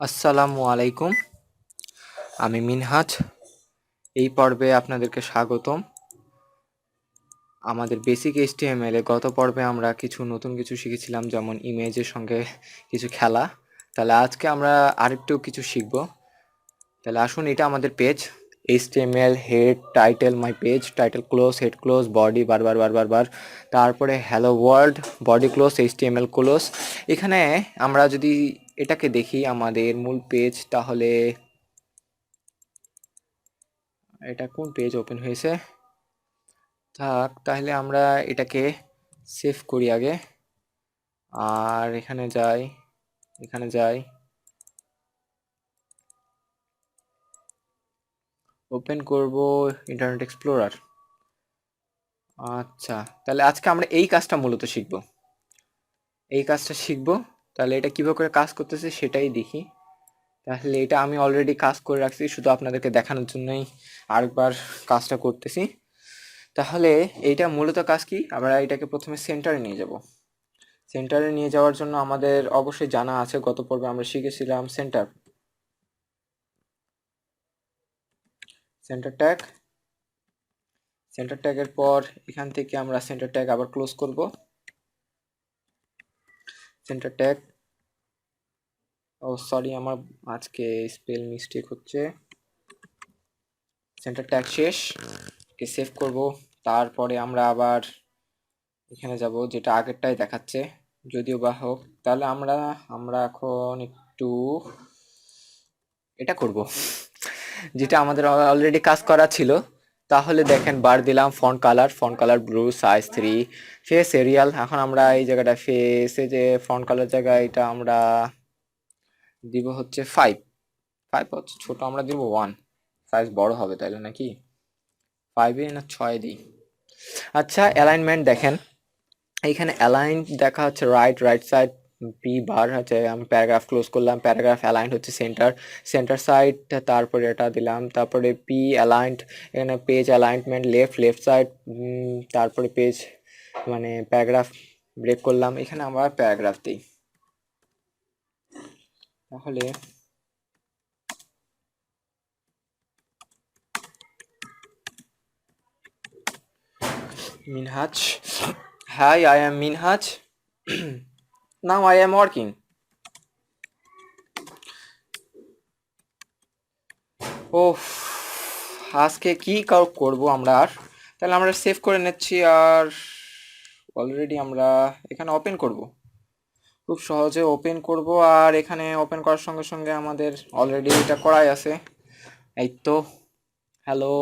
আসসালামু আলাইকুম। আমি মিনহাজ। এই পর্বে আপনাদেরকে স্বাগতম। আমাদের বেসিক এইচটিএমএল এ গত পর্বে আমরা নতুন কিছু শিখেছিলাম, যেমন ইমেজের সঙ্গে কিছু খেলা। তাহলে আজকে আমরা আরেকটু কিছু শিখব। তাহলে আসুন, এটা আমাদের page HTML head title my page, title close, head close, body বারবার বারবার বার, তারপরে hello world, body close, HTML close. এখানে আমরা যদি এটাকে দেখি আমাদের মূল পেজ, তাহলে এটা কোন পেজ ওপেন হয়েছে? তাহলে আমরা এটাকে সেভ করি আগে, আর এখানে যাই, এখানে যাই, ওপেন করব ইন্টারনেট এক্সপ্লোরার। আচ্ছা, তাহলে আজকে আমরা এই কাজটা মূলত শিখব, এই কাজটা শিখব। তাহলে এটা কিভাবে করে কাজ করতেছে সেটাই দেখি। তাহলে এটা আমি অলরেডি কাজ করে রাখছি, শুধু আপনাদেরকে দেখানোর জন্যই আরেকবার কাজটা করতেছি। তাহলে এইটা মূলত কাজ কি, আমরা এটাকে প্রথমে সেন্টারে নিয়ে যাব। সেন্টারে নিয়ে যাওয়ার জন্য আমাদের অবশ্যই জানা আছে, গত পর্বে আমরা শিখেছিলাম সেন্টার, সেন্টার ট্যাগ। সেন্টার ট্যাগের পর এখান থেকে আমরা সেন্টার ট্যাগ আবার ক্লোজ করব। সেন্টার ট্যাগ, ও সরি, আমার আজকে স্পেল মিস্টেক হচ্ছে। সেন্টার ট্যাগ শেষ, কে সেভ করব। তারপরে আমরা আবার এখানে যাব, যেটা আগেরটাই দেখাচ্ছে, যদিও বা হোক। তাহলে আমরা আমরা এখন একটু এটা করব, যেটা আমাদের অলরেডি কাজ করা ছিল। তাহলে দেখেন, বার দিলাম font colour blue, size 3, face Arial. এখন আমরা এই জায়গাটা ফেসে, যে ফন্ট কালার জায়গায়, এটা আমরা দিব হচ্ছে 5। 5 হচ্ছে ছোট, আমরা দিব 1, সাইজ বড় হবে তাইলে নাকি 5 না 6 দিই। আচ্ছা, অ্যালাইনমেন্ট দেখেন, এইখানে অ্যালাইন দেখা হচ্ছে রাইট, রাইট সাইড পি বার হচ্ছে। আমি প্যারাগ্রাফ ক্লোজ করলাম, প্যারাগ্রাফ অ্যালাইন হচ্ছে সেন্টার, সেন্টার সাইড। তারপরে এটা দিলাম, তারপরে পি অ্যালাইন্ড, এখানে page alignment left, left side. তারপরে পেজ মানে প্যারাগ্রাফ ব্রেক করলাম, এখানে আমরা প্যারাগ্রাফ দিই। তাহলে Minhaj, hi, I am Minhaj, now I am working. ও, আজকে কি করব আমরা? আর তাহলে আমরা সেভ করে নিচ্ছি, আর অলরেডি আমরা এখানে ওপেন করব, খুব সহজে ওপেন করব। আর এখানে ওপেন করার সঙ্গে সঙ্গে আমাদের অলরেডি এটা করাই আছে, এই তো। হ্যালো,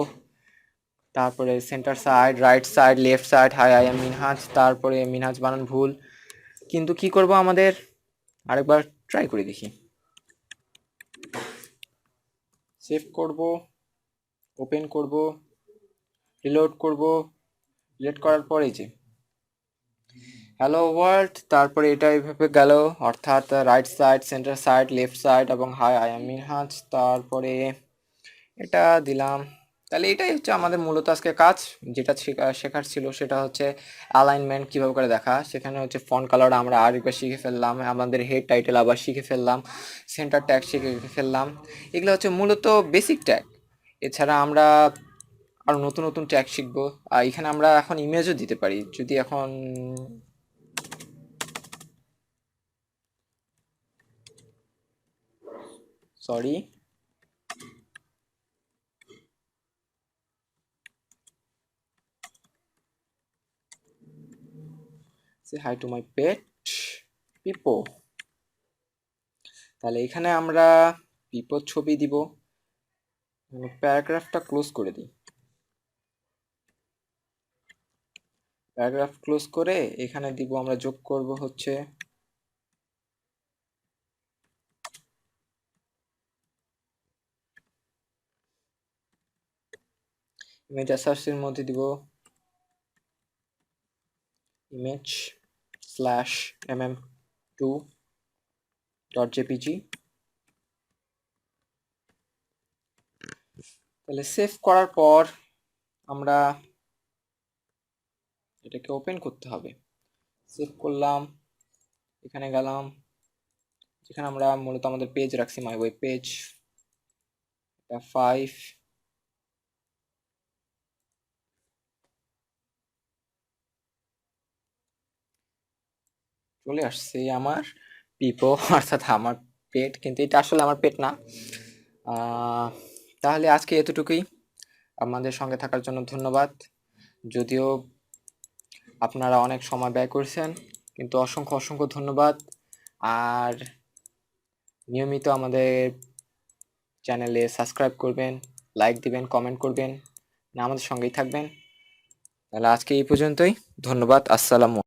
তারপরে centre side, right side, left side, high I am Minhaj, তারপরে মিনহাজ বানান ভুল। কিন্তু কি করব আমাদের, আরেকবার ট্রাই করে দেখি। সেভ করব, ওপেন করব, রিলোড করব। রিলোড করার পরে যে হ্যালো ওয়ার্ল্ড, তারপরে এটা এইভাবে গেল, অর্থাৎ right side, centre side, left side এবং হাই আই এম মিনহাজ। তারপরে এটা দিলাম। তাহলে এটাই হচ্ছে আমাদের মূলত আজকে কাজ। যেটা শেখার ছিল সেটা হচ্ছে অ্যালাইনমেন্ট কিভাবে করে দেখা। সেখানে হচ্ছে ফন্ট কালার আমরা আরেকবার শিখে ফেললাম, আমাদের হেড টাইটেল আবার শিখে ফেললাম, সেন্টার ট্যাগ শিখে ফেললাম। এগুলো হচ্ছে মূলত বেসিক ট্যাগ। এছাড়া আমরা আরো নতুন নতুন ট্যাগ শিখবো। আর এখানে আমরা এখন ইমেজও দিতে পারি, যদি এখন sorry, say hi to my pet people. তাহলে এখানে আমরা পিপোর ছবি দিব, প্যারাগ্রাফটা ক্লোজ করে দিই। প্যারাগ্রাফ ক্লোজ করে এখানে দিব, আমরা যোগ করব হচ্ছে ইমেজ অ্যাসার্চের মধ্যে দিব ইমেজ স্ল্যাশ mm2.jpg। তাহলে সেভ করার পর আমরা এটাকে ওপেন করতে হবে। সেভ করলাম, এখানে গেলাম, যেখানে আমরা মূলত আমাদের পেজ রাখছি, মাই ওয়েব পেজ 5। চলে আসছে আমার পিপো, অর্থাৎ আমার পেট, কিন্তু এটা আসলে আমার পেট না। আহ, তাহলে আজকে এতটুকুই। আমাদের সঙ্গে থাকার জন্য ধন্যবাদ। যদিও আপনারা অনেক সময় ব্যয় করছেন, কিন্তু অসংখ্য অসংখ্য ধন্যবাদ। আর নিয়মিত আমাদের চ্যানেলে সাবস্ক্রাইব করবেন, লাইক দিবেন, কমেন্ট করবেন, না আমাদের সঙ্গেই থাকবেন। তাহলে আজকে এই পর্যন্তই। ধন্যবাদ। আসসালামু